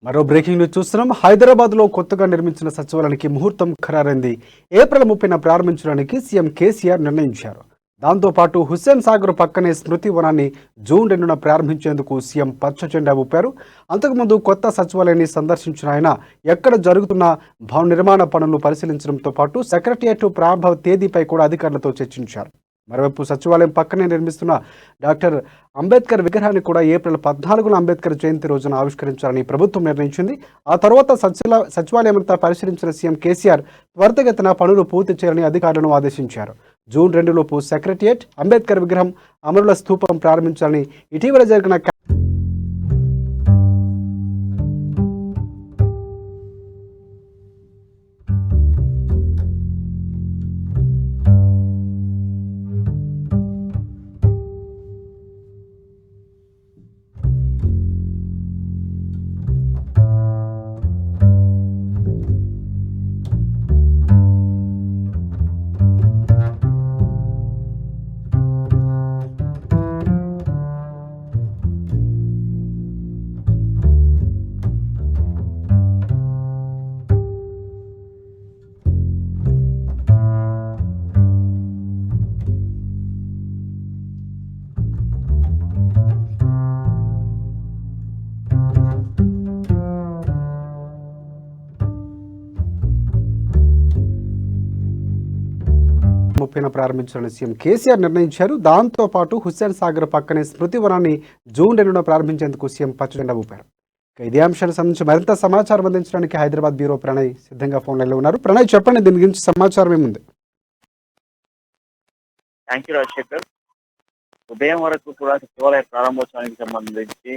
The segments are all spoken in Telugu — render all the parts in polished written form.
మరో బ్రేకింగ్ న్యూస్ చూస్తున్నాం. హైదరాబాద్లో కొత్తగా నిర్మించిన సచివాలయానికి ముహూర్తం ఖరారైంది. ఏప్రిల్ 30న ప్రారంభించడానికి సీఎం కేసీఆర్ నిర్ణయించారు. దాంతోపాటు హుస్సేన్ సాగర్ పక్కనే స్మృతి వనాన్ని జూన్ 2న ప్రారంభించేందుకు సీఎం పచ్చ జెండా ఊపారు. అంతకుముందు కొత్త సచివాలయాన్ని సందర్శించిన ఆయన ఎక్కడ జరుగుతున్న భవన నిర్మాణ పనులను పరిశీలించడంతో పాటు సెక్రటరియట్ ప్రారంభ తేదీపై కూడా అధికారులతో చర్చించారు. మరోవైపు సచివాలయం పక్కనే నిర్మిస్తున్న డాక్టర్ అంబేద్కర్ విగ్రహాన్ని కూడా ఏప్రిల్ 14న అంబేద్కర్ జయంతి రోజున ఆవిష్కరించాలని ప్రభుత్వం నిర్ణయించింది. ఆ తర్వాత సచివాలయం అంతా పరిశీలించిన సీఎం కేసీఆర్ త్వరితగతిన పనులు పూర్తి చేయాలని అధికారులను ఆదేశించారు. జూన్ 2లోపు సెక్రటరియట్, అంబేద్కర్ విగ్రహం, అమరుల స్థూపం ప్రారంభించాలని ఇటీవల జరిగిన ముప్పైన ప్రారంభించాలని సీఎం కేసీఆర్ నిర్ణయించారు. దాంతోపాటు హుస్సేన్ సాగర్ పక్కనే స్మృతి వనాన్ని జూన్ 2న ప్రారంభించేందుకు సీఎం పచ్చజెండా ఊపారు. ఇదే అంశానికి సంబంధించి మరింత సమాచారం అందించడానికి హైదరాబాద్ బ్యూరో ప్రణయ్ సిద్ధంగా ఫోన్ లైన్లో ఉన్నారు. ప్రణయ్, చెప్పండి, దీని గురించి సమాచారం ఏముంది? Thank you Rajasekhar. ఉదయం వరకు కూడా సచివాలయ ప్రారంభోత్సవానికి సంబంధించి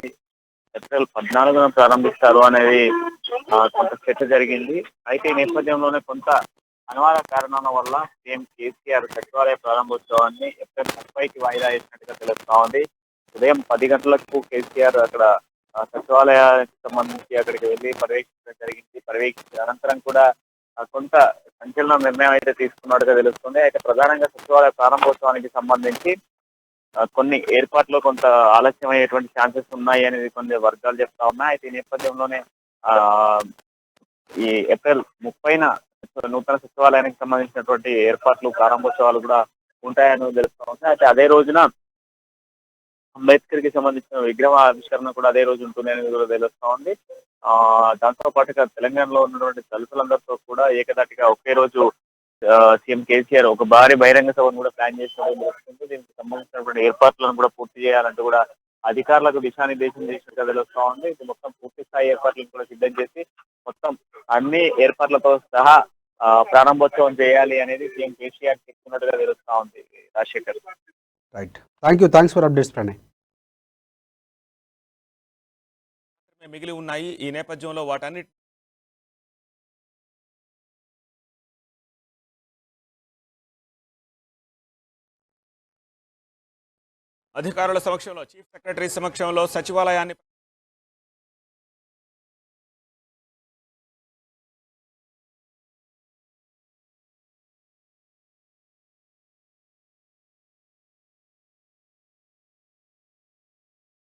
ఏప్రిల్ 14న ప్రారంభిస్తారు అనేది కొంత చర్చ జరిగింది. అయితే ఈ నేపథ్యంలోనే కొంత అనివార్య కారణాల వల్ల సీఎం కేసీఆర్ సచివాలయ ప్రారంభోత్సవాన్ని ఏప్రిల్ 30కి వాయిదా వేసినట్టుగా తెలుస్తా ఉంది. ఉదయం 10 గంటలకు కేసీఆర్ అక్కడ సచివాలయానికి సంబంధించి అక్కడికి వెళ్ళి పర్యవేక్షించడం జరిగింది. పర్యవేక్షించిన అనంతరం కూడా కొంత సంచలన నిర్ణయం అయితే తీసుకున్నట్టుగా తెలుస్తుంది. అయితే ప్రధానంగా సచివాలయ ప్రారంభోత్సవానికి సంబంధించి కొన్ని ఏర్పాట్లు కొంత ఆలస్యం అయ్యేటువంటి ఛాన్సెస్ ఉన్నాయి అనేది కొన్ని వర్గాలు చెప్తా ఉన్నాయి. అయితే ఈ నేపథ్యంలోనే ఈ ఏప్రిల్ 30న నూతన సచివాలయానికి సంబంధించినటువంటి ఏర్పాట్లు, ప్రారంభోత్సవాలు కూడా ఉంటాయని తెలుస్తా ఉంది. అయితే అదే రోజున అంబేద్కర్ కి సంబంధించిన విగ్రహ ఆవిష్కరణ కూడా అదే రోజు ఉంటుంది అనేది కూడా తెలుస్తా ఉంది. దాంతో పాటుగా తెలంగాణలో ఉన్నటువంటి దళితులందరితో కూడా ఏకదాటిగా ఒకే రోజు సీఎం కేసీఆర్ ఒక భారీ బహిరంగ సభను కూడా ప్లాన్ చేసినట్టు తెలుస్తుంది. దీనికి సంబంధించినటువంటి ఏర్పాట్లను కూడా పూర్తి చేయాలంటూ కూడా అధికారులకు దిశానిర్దేశం చేసినట్టుగా తెలుస్తా ఉంది. ఇది మొత్తం పూర్తి స్థాయి ఏర్పాట్లను కూడా సిద్ధం చేసి మొత్తం అన్ని ఏర్పాట్లతో సహా ప్రారంభోత్సవం చేయాలి అనేది సీఎం కేసీఆర్ చెప్తున్నట్టుగా తెలుస్తా ఉంది. Rajasekhar, right, thanks for updates Pranay. మిగిలి ఉన్నాయి. ఈ నేపథ్యంలో వాటన్ని అధికారుల సమక్షంలో, చీఫ్ సెక్రటరీ సమక్షంలో సచివాలయాన్ని